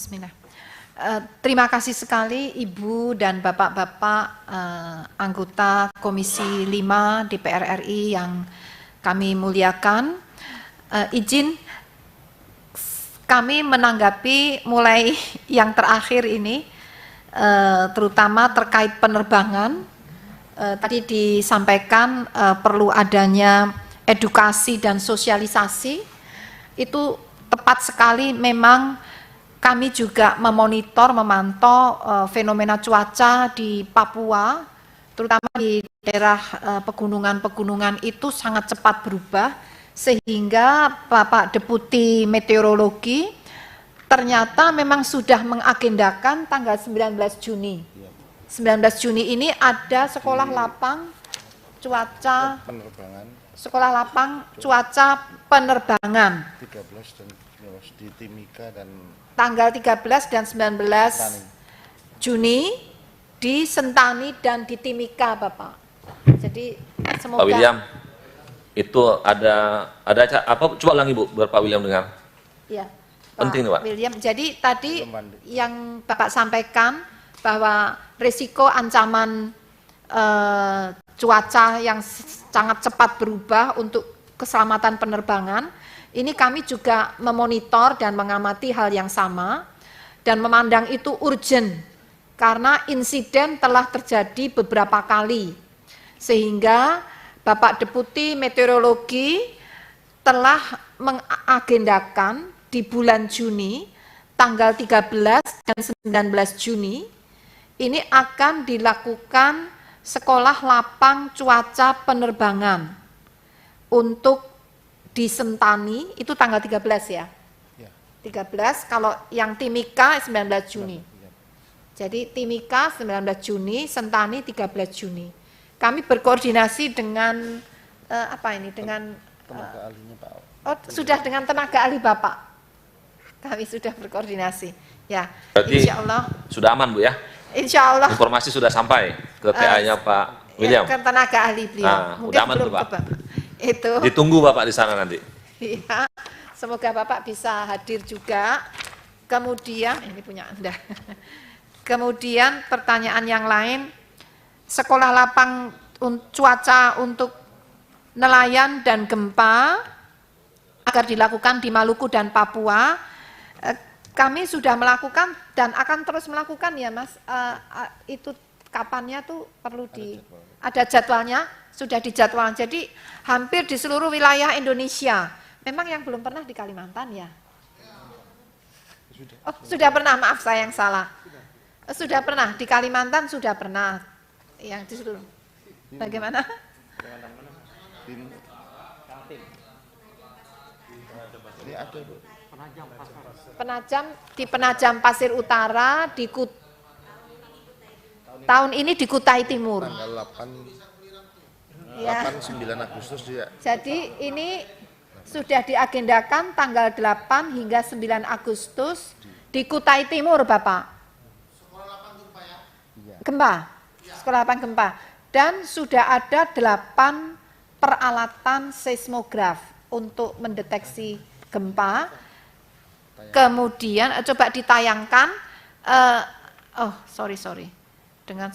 Bismillah. Terima kasih sekali Ibu dan Bapak-Bapak anggota Komisi 5 DPR RI yang kami muliakan. Izin kami menanggapi mulai yang terakhir ini, terutama terkait penerbangan. Tadi disampaikan perlu adanya edukasi dan sosialisasi. Itu tepat sekali, memang kami juga memantau fenomena cuaca di Papua, terutama di daerah pegunungan-pegunungan itu sangat cepat berubah, sehingga Bapak Deputi Meteorologi ternyata memang sudah mengagendakan tanggal 19 Juni. 19 Juni ini ada sekolah lapang cuaca penerbangan. Sekolah lapang cuaca penerbangan. 13 dan di Timika dan tanggal 13 dan 19 Juni di Sentani dan di Timika, Bapak. Jadi semoga Pak William, itu ada apa? Coba ulangi Bu, biar Pak William dengar. Ya, penting Pak William. Jadi tadi yang Bapak sampaikan bahwa risiko ancaman cuaca yang sangat cepat berubah untuk keselamatan penerbangan. Ini kami juga memonitor dan mengamati hal yang sama dan memandang itu urgent karena insiden telah terjadi beberapa kali, sehingga Bapak Deputi Meteorologi telah mengagendakan di bulan Juni tanggal 13 dan 19 Juni ini akan dilakukan sekolah lapang cuaca penerbangan untuk di Sentani, itu tanggal 13 ya? 13, kalau yang Timika 19 Juni. Jadi Timika 19 Juni, Sentani 13 Juni. Kami berkoordinasi dengan apa ini? Dengan tenaga ahlinya Pak. Oh, sudah dengan tenaga ahli Bapak. Kami sudah berkoordinasi. Ya, berarti insya Allah sudah aman Bu ya? Insya Allah. Informasi sudah sampai ke TA-nya Pak William. Ya, ke tenaga ahli beliau. Nah, mungkin udah aman belum tuh Pak. Itu. Ditunggu Bapak di sana nanti. Iya, semoga Bapak bisa hadir juga. Kemudian, ini punya Anda. Kemudian pertanyaan yang lain, sekolah lapang cuaca untuk nelayan dan gempa agar dilakukan di Maluku dan Papua. Kami sudah melakukan dan akan terus melakukan ya Mas. Itu kapannya tuh perlu ada jadwalnya, sudah dijadwalkan. Jadi hampir di seluruh wilayah Indonesia. Memang yang belum pernah di Kalimantan ya? Oh, sudah pernah, maaf saya yang salah. Sudah pernah, di Kalimantan sudah pernah. Yang di seluruh. Bagaimana? Ini ada Bu. Penajam, di Penajam Pasir Utara, tahun ini di Kutai Timur. Tanggal 8 Ya. 9 Agustus ya. Jadi ini sudah diagendakan tanggal 8 hingga 9 Agustus di Kutai Timur, Bapak. Sekolah lapang gempa ya? Gempa, sekolah lapang gempa. Dan sudah ada 8 peralatan seismograf untuk mendeteksi gempa. Kemudian coba ditayangkan, oh sorry, dengan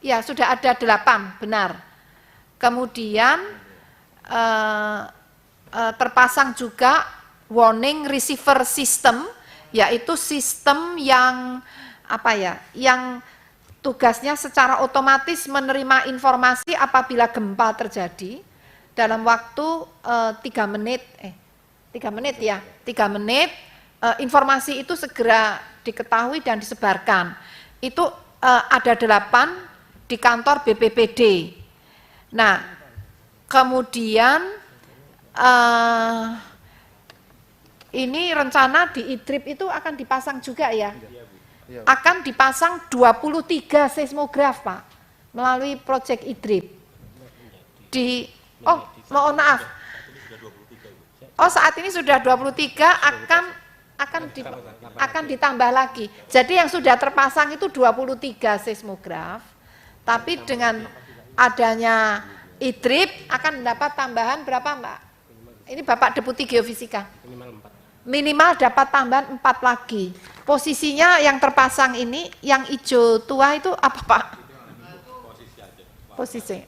ya sudah ada 8, benar. Kemudian terpasang juga warning receiver system, yaitu sistem yang apa ya, yang tugasnya secara otomatis menerima informasi apabila gempa terjadi dalam waktu 3 menit, 3 menit, informasi itu segera diketahui dan disebarkan. Itu ada 8 di kantor BPBD. Nah, kemudian ini rencana di IDRIP itu akan dipasang juga ya? Akan dipasang 23 seismograf Pak, melalui proyek IDRIP. Mohon maaf. Oh, saat ini sudah 23, akan ditambah lagi. Jadi yang sudah terpasang itu 23 seismograf, tapi dengan adanya IDRIP akan mendapat tambahan berapa Mbak? Ini Bapak Deputi Geofisika. minimal dapat tambahan 4 lagi. Posisinya yang terpasang ini, yang hijau tua itu apa Pak? Posisi.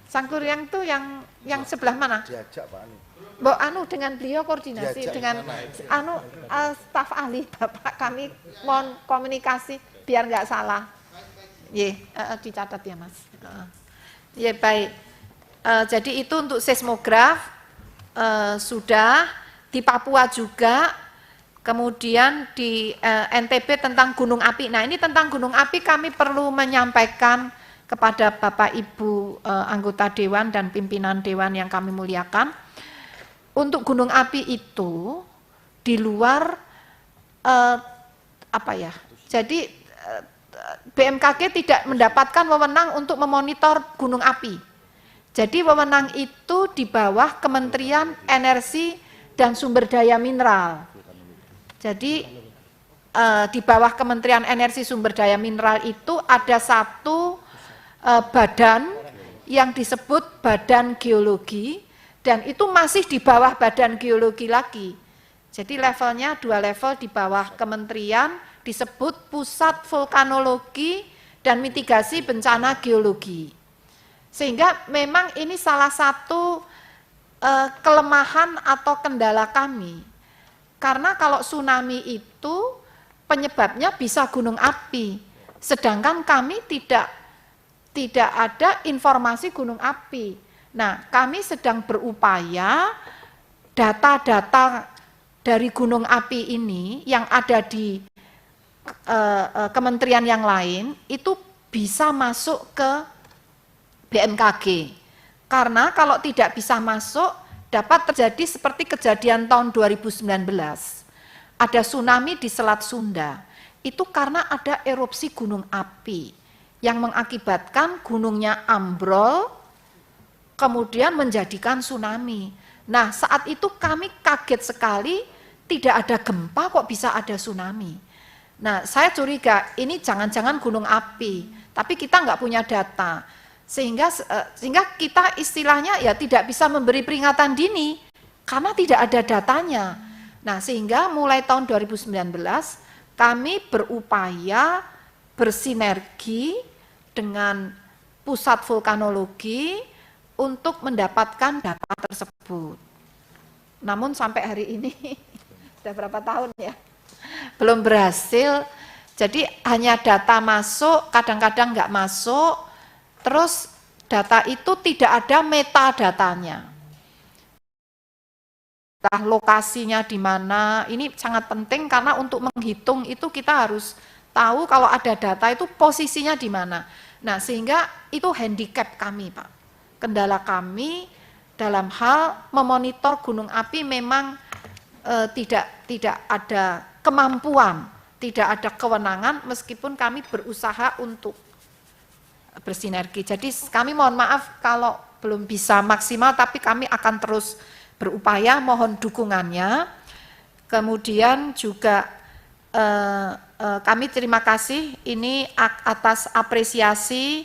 Sangkuriang itu yang sebelah mana? Diajak Pak Ani. Mbok anu dengan beliau koordinasi Diajak dengan mana? staf ahli Bapak, kami mohon komunikasi biar nggak salah. Dicatat ya Mas. Ya baik. Jadi itu untuk seismograf sudah, di Papua juga, kemudian di NTB tentang gunung api. Nah ini tentang gunung api kami perlu menyampaikan kepada Bapak Ibu anggota Dewan dan pimpinan Dewan yang kami muliakan. Untuk gunung api itu di luar jadi BMKG tidak mendapatkan wewenang untuk memonitor gunung api. Jadi wewenang itu di bawah Kementerian Energi dan Sumber Daya Mineral. Jadi di bawah Kementerian Energi Sumber Daya Mineral itu ada satu badan yang disebut Badan Geologi, dan itu masih di bawah Badan Geologi lagi. Jadi levelnya 2 level di bawah kementerian, disebut Pusat Vulkanologi dan Mitigasi Bencana Geologi. Sehingga memang ini salah satu kelemahan atau kendala kami. Karena kalau tsunami itu penyebabnya bisa gunung api, sedangkan kami tidak ada informasi gunung api. Nah, kami sedang berupaya data-data dari gunung api ini yang ada di kementerian yang lain itu bisa masuk ke BMKG. Karena kalau tidak bisa masuk, dapat terjadi seperti kejadian tahun 2019. Ada tsunami di Selat Sunda. Itu karena ada erupsi gunung api yang mengakibatkan gunungnya ambrol, kemudian menjadikan tsunami. Nah, saat itu kami kaget sekali, tidak ada gempa kok bisa ada tsunami. Nah, saya curiga ini jangan-jangan gunung api, tapi kita nggak punya data. Sehingga kita istilahnya ya tidak bisa memberi peringatan dini, karena tidak ada datanya. Nah, sehingga mulai tahun 2019, kami berupaya bersinergi dengan Pusat Vulkanologi untuk mendapatkan data tersebut. Namun sampai hari ini sudah berapa tahun ya, belum berhasil. Jadi hanya data masuk, kadang-kadang nggak masuk, terus data itu tidak ada metadatanya. Lokasinya di mana, ini sangat penting karena untuk menghitung itu kita harus tahu kalau ada data itu posisinya di mana. Nah, sehingga itu handicap kami, Pak. Kendala kami dalam hal memonitor gunung api memang tidak ada kemampuan, tidak ada kewenangan meskipun kami berusaha untuk bersinergi. Jadi kami mohon maaf kalau belum bisa maksimal, tapi kami akan terus berupaya, mohon dukungannya. Kemudian juga kami terima kasih ini atas apresiasi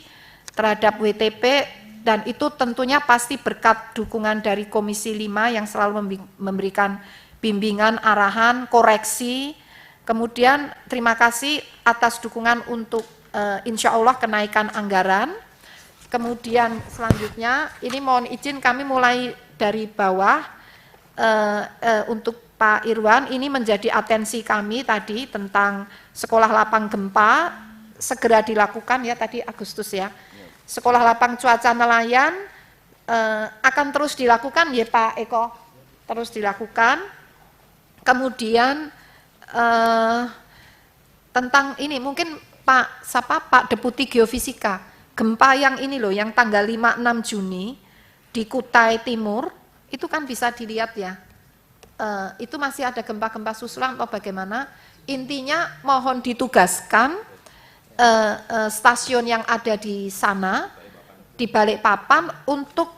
terhadap WTP, dan itu tentunya pasti berkat dukungan dari Komisi 5 yang selalu memberikan bimbingan, arahan, koreksi. Kemudian terima kasih atas dukungan untuk insya Allah kenaikan anggaran. Kemudian selanjutnya ini mohon izin kami mulai dari bawah untuk Pak Irwan, ini menjadi atensi kami tadi tentang sekolah lapang gempa, segera dilakukan ya tadi Agustus ya. Sekolah lapang cuaca nelayan akan terus dilakukan ya Pak Eko, terus dilakukan. Kemudian tentang ini mungkin Pak Deputi Geofisika, gempa yang ini loh, yang tanggal 5-6 Juni di Kutai Timur, itu kan bisa dilihat ya. Itu masih ada gempa-gempa susulan atau bagaimana, intinya mohon ditugaskan stasiun yang ada di sana, di Balikpapan untuk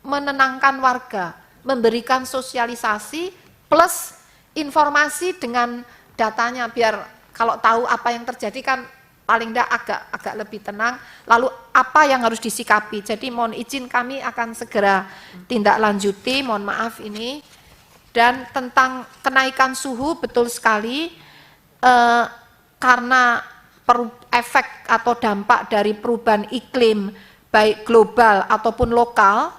menenangkan warga, memberikan sosialisasi plus informasi dengan datanya, biar kalau tahu apa yang terjadi kan paling tidak agak lebih tenang, lalu apa yang harus disikapi. Jadi mohon izin kami akan segera tindak lanjuti, mohon maaf ini Dan tentang kenaikan suhu betul sekali, karena efek atau dampak dari perubahan iklim baik global ataupun lokal,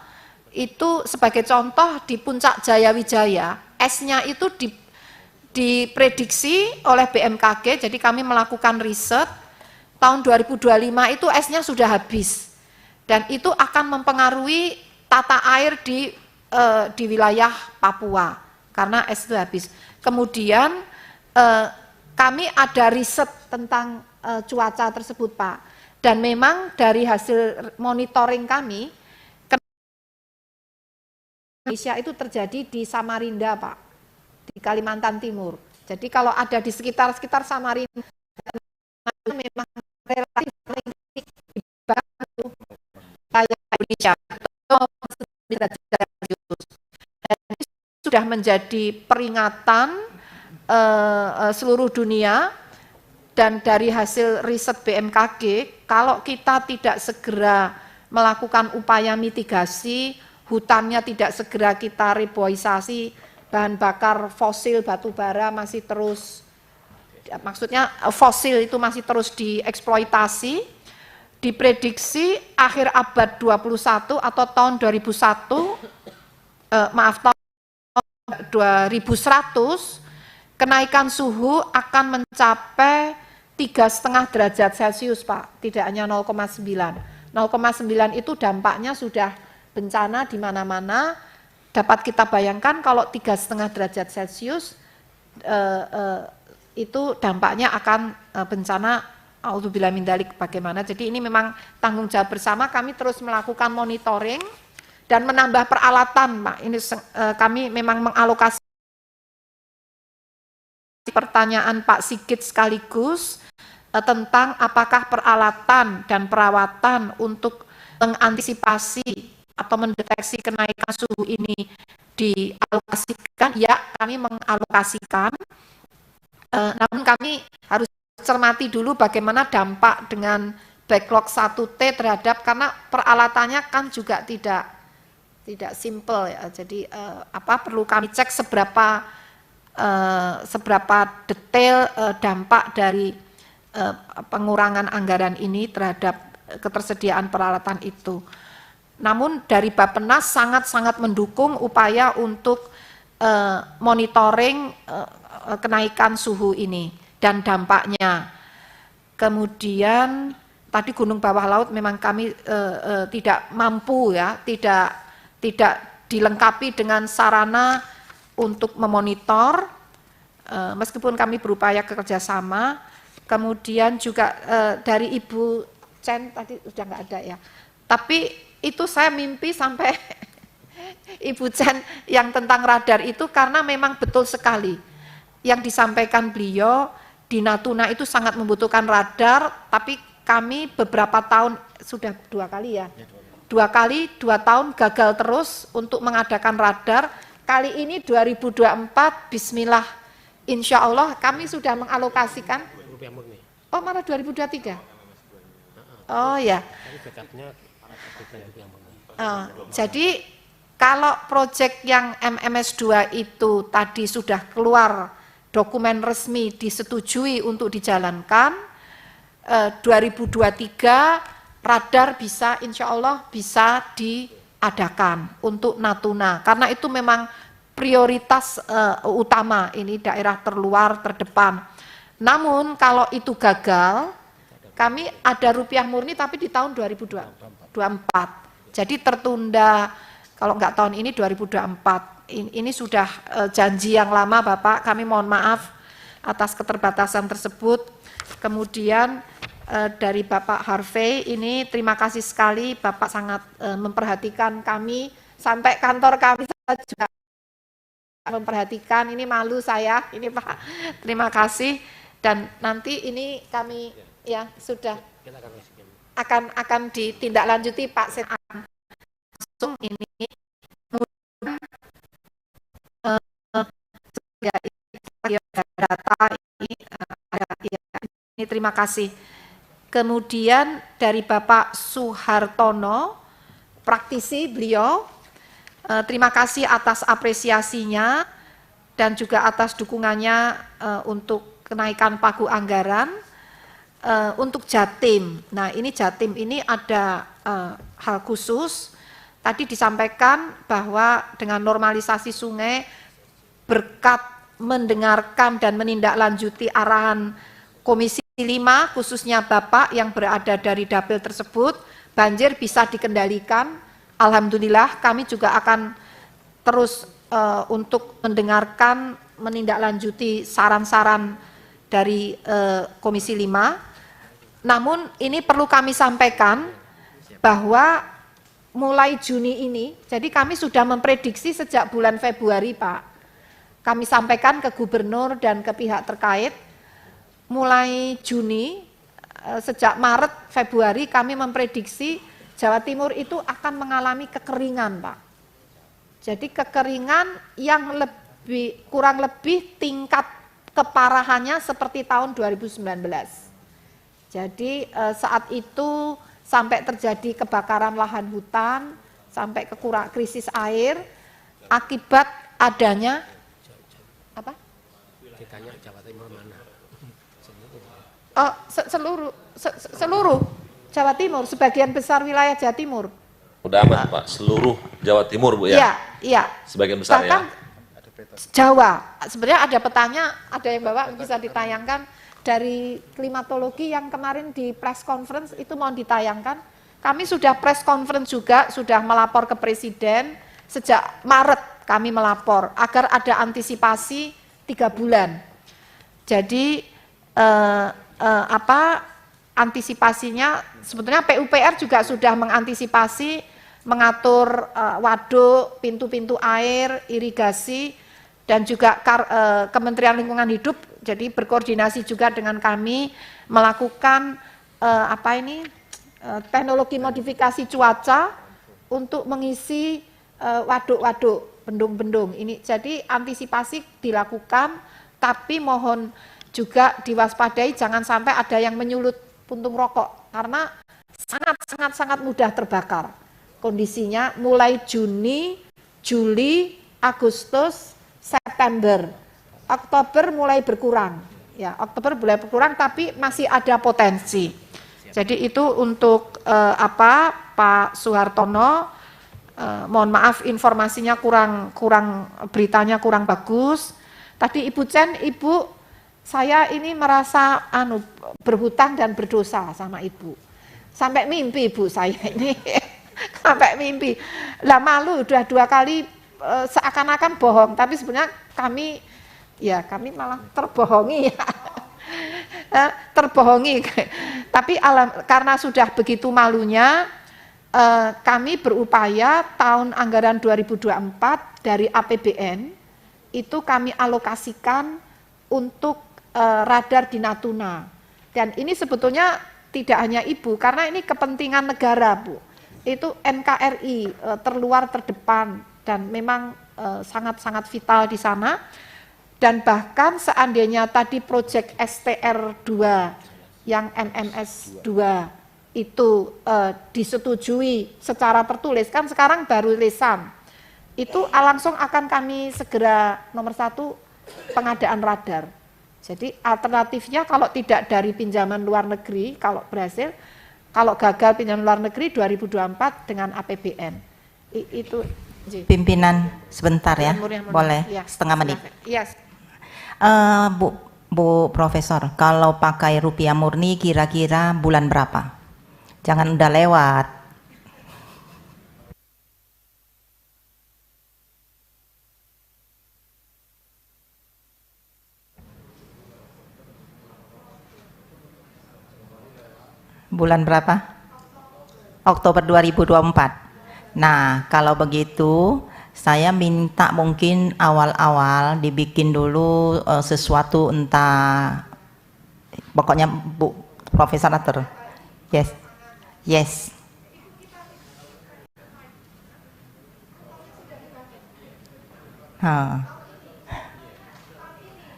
itu sebagai contoh di Puncak Jayawijaya, esnya itu diprediksi oleh BMKG, jadi kami melakukan riset, tahun 2025 itu esnya sudah habis, dan itu akan mempengaruhi tata air di wilayah Papua, karena es itu habis. Kemudian kami ada riset tentang cuaca tersebut, Pak. Dan memang dari hasil monitoring kami, Indonesia itu terjadi di Samarinda, Pak, di Kalimantan Timur. Jadi kalau ada di sekitar Samarinda, memang relatif Indonesia sudah menjadi peringatan seluruh dunia. Dan dari hasil riset BMKG, kalau kita tidak segera melakukan upaya mitigasi, hutannya tidak segera kita reboisasi, bahan bakar fosil batu bara masih terus, maksudnya fosil itu masih terus dieksploitasi, diprediksi akhir abad 21 atau tahun 2100, kenaikan suhu akan mencapai 3,5 derajat Celcius, Pak, tidak hanya 0,9. 0,9 itu dampaknya sudah bencana di mana-mana. Dapat kita bayangkan kalau 3,5 derajat Celcius itu dampaknya akan bencana auzubillah min dzalik bagaimana. Jadi ini memang tanggung jawab bersama, kami terus melakukan monitoring dan menambah peralatan, Pak. Ini kami memang mengalokasi pertanyaan Pak Sigit sekaligus tentang apakah peralatan dan perawatan untuk mengantisipasi atau mendeteksi kenaikan suhu ini dialokasikan. Ya, kami mengalokasikan, namun kami harus cermati dulu bagaimana dampak dengan backlog 1T terhadap, karena peralatannya kan juga tidak simple ya. Jadi perlu kami cek seberapa detail dampak dari pengurangan anggaran ini terhadap ketersediaan peralatan itu. Namun dari Bappenas sangat-sangat mendukung upaya untuk monitoring kenaikan suhu ini dan dampaknya. Kemudian tadi gunung bawah laut memang kami tidak mampu ya, tidak dilengkapi dengan sarana untuk memonitor, meskipun kami berupaya kerjasama. Kemudian juga dari Ibu Chen tadi sudah nggak ada ya, tapi itu saya mimpi sampai Ibu Chen yang tentang radar itu, karena memang betul sekali yang disampaikan beliau, di Natuna itu sangat membutuhkan radar, tapi kami beberapa tahun, sudah 2 kali ya, 2 tahun gagal terus untuk mengadakan radar. Kali ini 2024, bismillah, insya Allah kami sudah mengalokasikan. Oh, malah 2023? Oh ya. Jadi kalau proyek yang MMS2 itu tadi sudah keluar dokumen resmi disetujui untuk dijalankan, 2023 radar bisa, insya Allah bisa diadakan untuk Natuna, karena itu memang prioritas utama, ini daerah terluar terdepan. Namun kalau itu gagal, kami ada rupiah murni tapi di tahun 2024. Jadi tertunda, kalau enggak tahun ini 2024. Ini sudah janji yang lama, Bapak, kami mohon maaf atas keterbatasan tersebut. Kemudian dari Bapak Harvey, ini terima kasih sekali, Bapak sangat memperhatikan kami, sampai kantor kami juga memperhatikan, ini malu saya, ini Pak, terima kasih. Dan nanti ini kami ya sudah akan ditindaklanjuti Pak Senan. Langsung ini data ini terima kasih. Kemudian dari Bapak Suhartono, praktisi beliau, terima kasih atas apresiasinya. dan juga atas dukungannya untuk kenaikan pagu anggaran untuk Jatim. Nah, ini Jatim ini ada hal khusus. Tadi disampaikan bahwa dengan normalisasi sungai berkat mendengarkan dan menindaklanjuti arahan Komisi 5 khususnya Bapak yang berada dari dapil tersebut, banjir bisa dikendalikan. Alhamdulillah kami juga akan terus untuk mendengarkan, menindaklanjuti saran-saran dari Komisi 5. Namun ini perlu kami sampaikan bahwa mulai Juni ini, jadi kami sudah memprediksi sejak bulan Februari Pak. Kami sampaikan ke gubernur dan ke pihak terkait, mulai Juni, sejak Maret, Februari kami memprediksi Jawa Timur itu akan mengalami kekeringan Pak. Jadi kekeringan yang kurang lebih tingkat keparahannya seperti tahun 2019. Jadi saat itu sampai terjadi kebakaran lahan hutan, sampai krisis air, akibat adanya apa? Ditanya Jawa Timur mana? Seluruh Jawa Timur, sebagian besar wilayah Jawa Timur. Udah aman Pak, seluruh Jawa Timur Bu ya? Iya, iya. Sebagian besar bahkan, ya? Jawa, sebenarnya ada petanya, ada yang bawa bisa ditayangkan dari klimatologi yang kemarin di press conference itu mau ditayangkan. Kami sudah press conference juga, sudah melapor ke Presiden, sejak Maret kami melapor agar ada antisipasi 3 bulan. Jadi antisipasinya sebetulnya PUPR juga sudah mengantisipasi, mengatur waduk, pintu-pintu air, irigasi, dan juga Kementerian Lingkungan Hidup jadi berkoordinasi juga dengan kami melakukan teknologi modifikasi cuaca untuk mengisi waduk-waduk, bendung-bendung ini. Jadi antisipasi dilakukan, tapi mohon juga diwaspadai jangan sampai ada yang menyulut puntung rokok karena sangat mudah terbakar. Kondisinya mulai Juni, Juli, Agustus, September, Oktober mulai berkurang. Ya, Oktober mulai berkurang tapi masih ada potensi. Jadi itu untuk Pak Suhartono, mohon maaf informasinya beritanya kurang bagus. Tadi Ibu Chen, Ibu, saya ini merasa berhutang dan berdosa sama Ibu. Sampai mimpi Ibu saya ini. Sampai mimpi. Lah malu udah 2 kali seakan-akan bohong, tapi sebenarnya kami malah terbohongi ya. Terbohongi. Tapi karena sudah begitu malunya, kami berupaya tahun anggaran 2024 dari APBN itu kami alokasikan untuk radar di Natuna. Dan ini sebetulnya tidak hanya Ibu, karena ini kepentingan negara Bu. Itu NKRI terluar terdepan dan memang sangat vital di sana. Dan bahkan seandainya tadi proyek STR2 yang MMS 2 itu disetujui secara tertulis, kan sekarang baru lisan, itu langsung akan kami segera nomor 1 pengadaan radar. Jadi alternatifnya kalau tidak dari pinjaman luar negeri, kalau berhasil, kalau gagal pinjaman luar negeri 2024 dengan APBN. Itu pimpinan sebentar ya, boleh ya, setengah menit. Yes. Bu Profesor, kalau pakai rupiah murni kira-kira bulan berapa? Jangan udah lewat. Bulan berapa? Oktober 2024. Nah, kalau begitu saya minta mungkin awal-awal dibikin dulu sesuatu entah, pokoknya Bu Profesor atur. Yes.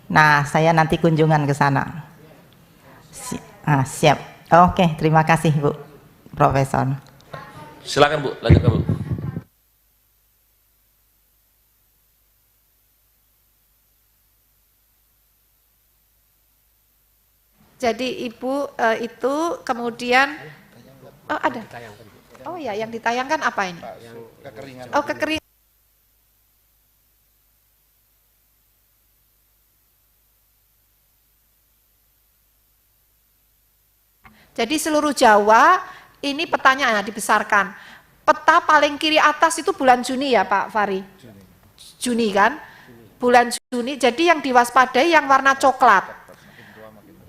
Nah, saya nanti kunjungan ke sana. Siap. Oke, terima kasih Bu Profesor. Silakan Bu, lanjutkan Bu. Jadi Ibu itu kemudian, oh ada, Ditayangkan, Bu. oh ya yang ditayangkan apa ini? Yang kekeringan. Oh kekeringan. Jadi seluruh Jawa ini petanya dibesarkan. Peta paling kiri atas itu bulan Juni ya Pak Fari? Juni kan? Bulan Juni, jadi yang diwaspadai yang warna coklat.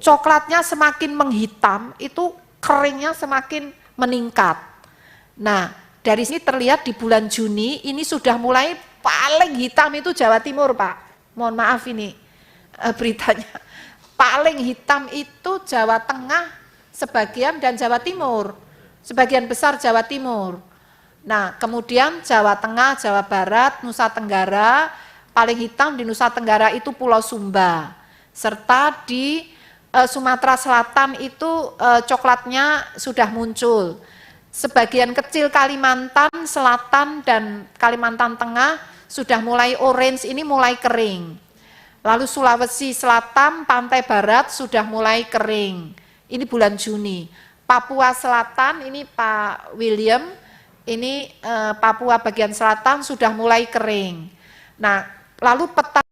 Coklatnya semakin menghitam, itu keringnya semakin meningkat. Nah, dari sini terlihat di bulan Juni, ini sudah mulai paling hitam itu Jawa Timur Pak. Mohon maaf ini beritanya. Paling hitam itu Jawa Tengah, sebagian dan Jawa Timur, sebagian besar Jawa Timur. Nah, kemudian Jawa Tengah, Jawa Barat, Nusa Tenggara, paling hitam di Nusa Tenggara itu Pulau Sumba, serta di Sumatera Selatan itu coklatnya sudah muncul. Sebagian kecil Kalimantan Selatan dan Kalimantan Tengah sudah mulai orange, ini mulai kering. Lalu Sulawesi Selatan, pantai barat sudah mulai kering. Ini bulan Juni. Papua Selatan, ini Pak William, ini Papua bagian selatan sudah mulai kering. Nah, lalu peta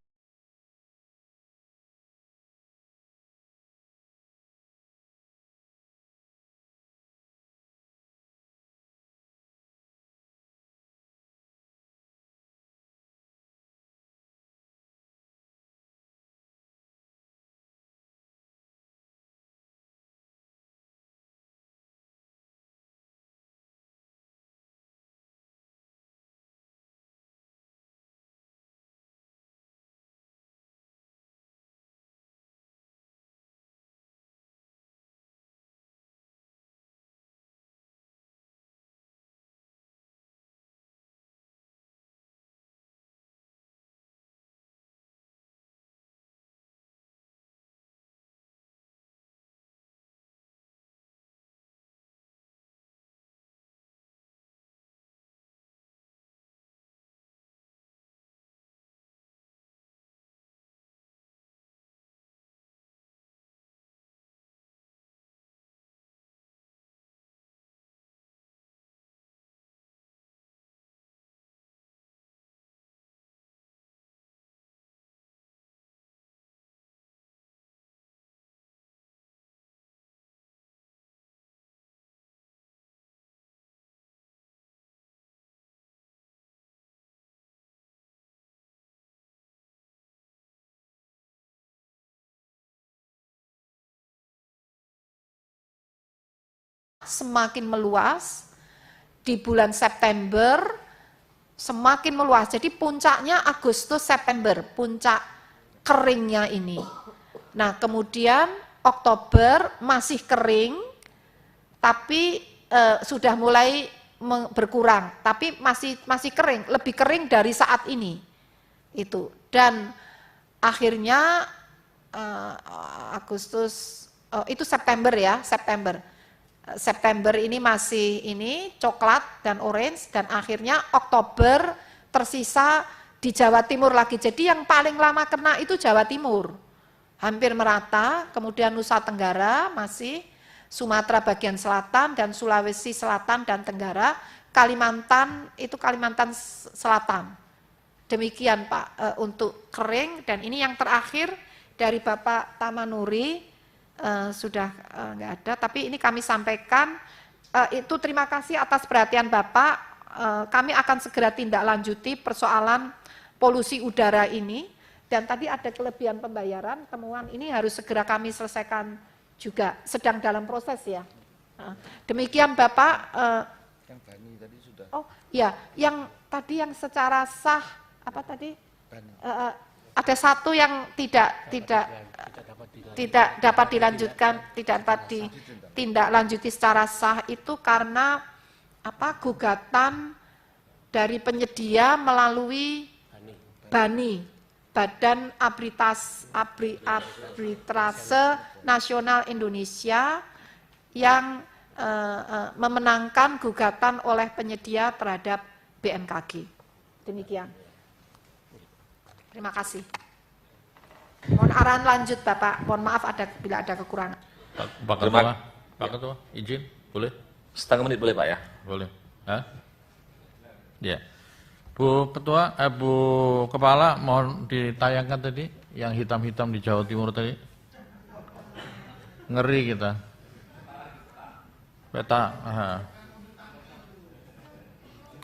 semakin meluas di bulan September, semakin meluas. Jadi puncaknya Agustus September, puncak keringnya ini. Nah, kemudian Oktober masih kering, tapi sudah mulai berkurang, tapi masih kering, lebih kering dari saat ini. Itu. Dan akhirnya Agustus itu September ya, September ini masih ini coklat dan orange, dan akhirnya Oktober tersisa di Jawa Timur lagi. Jadi yang paling lama kena itu Jawa Timur, hampir merata, kemudian Nusa Tenggara masih, Sumatera bagian selatan dan Sulawesi Selatan dan Tenggara, Kalimantan itu Kalimantan Selatan. Demikian Pak untuk kering, dan ini yang terakhir dari Bapak Tamanuri. Sudah nggak ada, tapi ini kami sampaikan, itu terima kasih atas perhatian Bapak, kami akan segera tindak lanjuti persoalan polusi udara ini, dan tadi ada kelebihan pembayaran, temuan ini harus segera kami selesaikan juga, sedang dalam proses ya. Demikian Bapak. Yang Bani tadi sudah. Oh ya, yang tadi yang secara sah, apa tadi? Ada satu yang tidak dapat dilanjutkan, tidak dapat ditindaklanjuti secara sah, itu karena apa? Gugatan dari penyedia melalui BANI, Badan Arbitrase Nasional Indonesia, yang memenangkan gugatan oleh penyedia terhadap BMKG. Demikian. Terima kasih. Mohon arahan lanjut Bapak, mohon maaf bila ada kekurangan. Pak Ketua, Pak Ketua, izin, boleh? Setengah menit boleh Pak ya? Boleh. Hah? Ya. Bu Ketua, Bu Kepala, mohon ditayangkan tadi yang hitam-hitam di Jawa Timur tadi. Ngeri kita. Peta. Aha.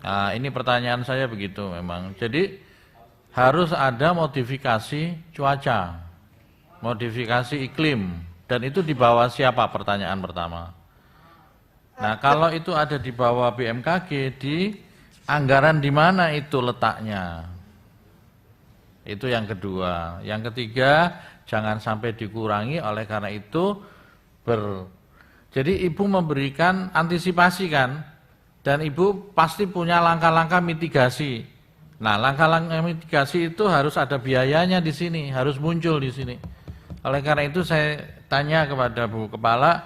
Nah, ini pertanyaan saya begitu memang. Jadi harus ada modifikasi cuaca, modifikasi iklim, dan itu di bawah siapa pertanyaan pertama. Nah, kalau itu ada di bawah BMKG, di anggaran di mana itu letaknya? Itu yang kedua. Yang ketiga, jangan sampai dikurangi oleh karena itu jadi Ibu memberikan antisipasi kan? Dan Ibu pasti punya langkah-langkah mitigasi. Nah, langkah-langkah mitigasi itu harus ada biayanya di sini, harus muncul di sini. Oleh karena itu saya tanya kepada Bu Kepala,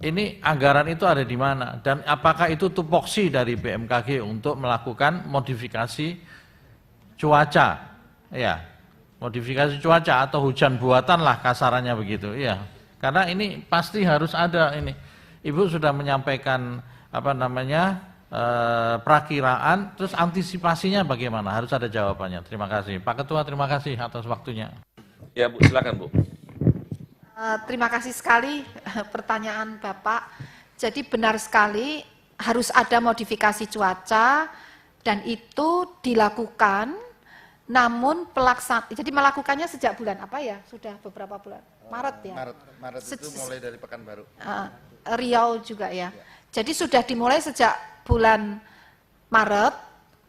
ini anggaran itu ada di mana? Dan apakah itu tupoksi dari BMKG untuk melakukan modifikasi cuaca? Ya, modifikasi cuaca atau hujan buatan lah kasarannya begitu. Ya, karena ini pasti harus ada ini. Ibu sudah menyampaikan prakiraan, terus antisipasinya bagaimana? Harus ada jawabannya. Terima kasih. Pak Ketua, terima kasih atas waktunya. Ya Bu, silakan Bu. Terima kasih sekali pertanyaan Bapak. Jadi benar sekali harus ada modifikasi cuaca dan itu dilakukan, namun jadi melakukannya sejak bulan apa ya? Sudah beberapa bulan. Maret ya? Maret itu mulai dari Pekanbaru. Riau juga ya. Jadi sudah dimulai sejak bulan Maret.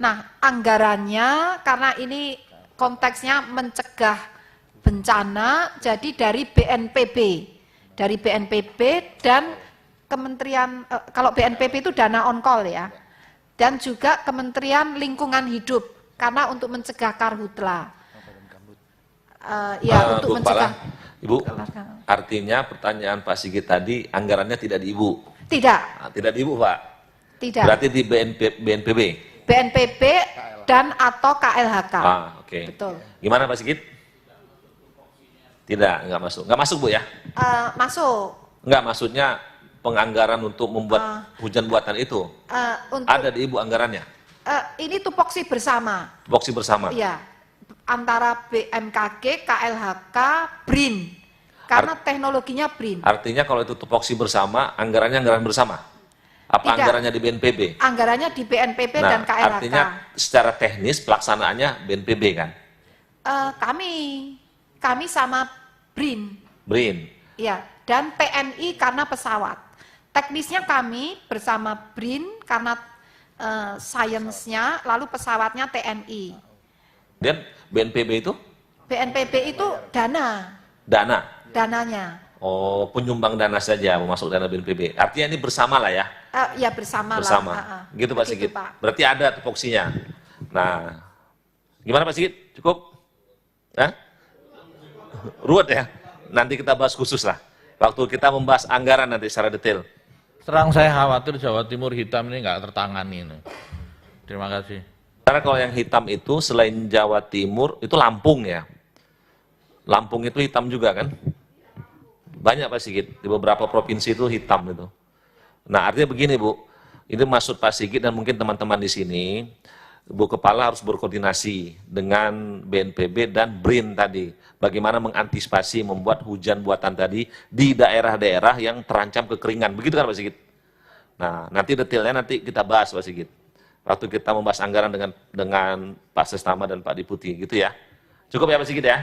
Nah, anggarannya karena ini konteksnya mencegah bencana, jadi dari BNPB. Dari BNPB dan Kementerian, kalau BNPB itu dana on call ya. Dan juga Kementerian Lingkungan Hidup, karena untuk mencegah karhutla. Untuk Bu mencegah. Kepala, Ibu, artinya pertanyaan Pak Sigit tadi, anggarannya tidak di Ibu? Tidak. Nah, tidak di Ibu, Pak? Tidak. Berarti di BNPB? BNPB dan atau KLHK. Oke. Betul. Gimana Pak Sigit? Tidak, nggak masuk. Nggak masuk Bu ya? Masuk. Nggak, maksudnya penganggaran untuk membuat hujan buatan itu. Ada di Ibu anggarannya? Ini tupoksi bersama. Tupoksi bersama? Iya. Antara BMKG, KLHK, BRIN. Karena teknologinya BRIN. Artinya kalau itu tupoksi bersama, anggarannya anggaran bersama? Tidak. Apa anggarannya di BNPB? Anggarannya di BNPB dan KLHK. Artinya secara teknis pelaksanaannya BNPB kan? Kami sama BRIN. BRIN? Ya, dan TNI karena pesawat. Teknisnya kami bersama BRIN karena sainsnya, lalu pesawatnya TNI. Dan BNPB itu? BNPB itu dana. Dana? Dananya. Oh, penyumbang dana saja masuk dana BNPB. Artinya ini bersama lah ya? Ya bersama lah. Gitu Pak Sigit. Berarti ada tupoksinya. Nah, gimana Pak Sigit? Cukup? Ruwet ya? Nanti kita bahas khusus lah. Waktu kita membahas anggaran nanti secara detail. Terang saya khawatir Jawa Timur hitam ini nggak tertangani. Terima kasih. Karena kalau yang hitam itu selain Jawa Timur, itu Lampung ya? Lampung itu hitam juga kan? Banyak Pak Sigit, di beberapa provinsi itu hitam itu. Nah artinya begini Bu, ini maksud Pak Sigit dan mungkin teman-teman di sini, Bu Kepala harus berkoordinasi dengan BNPB dan BRIN tadi. Bagaimana mengantisipasi membuat hujan buatan tadi di daerah-daerah yang terancam kekeringan. Begitu kan Pak Sigit? Nah nanti detailnya nanti kita bahas Pak Sigit. Waktu kita membahas anggaran dengan Pak Sestama dan Pak Deputi gitu ya. Cukup ya Pak Sigit ya?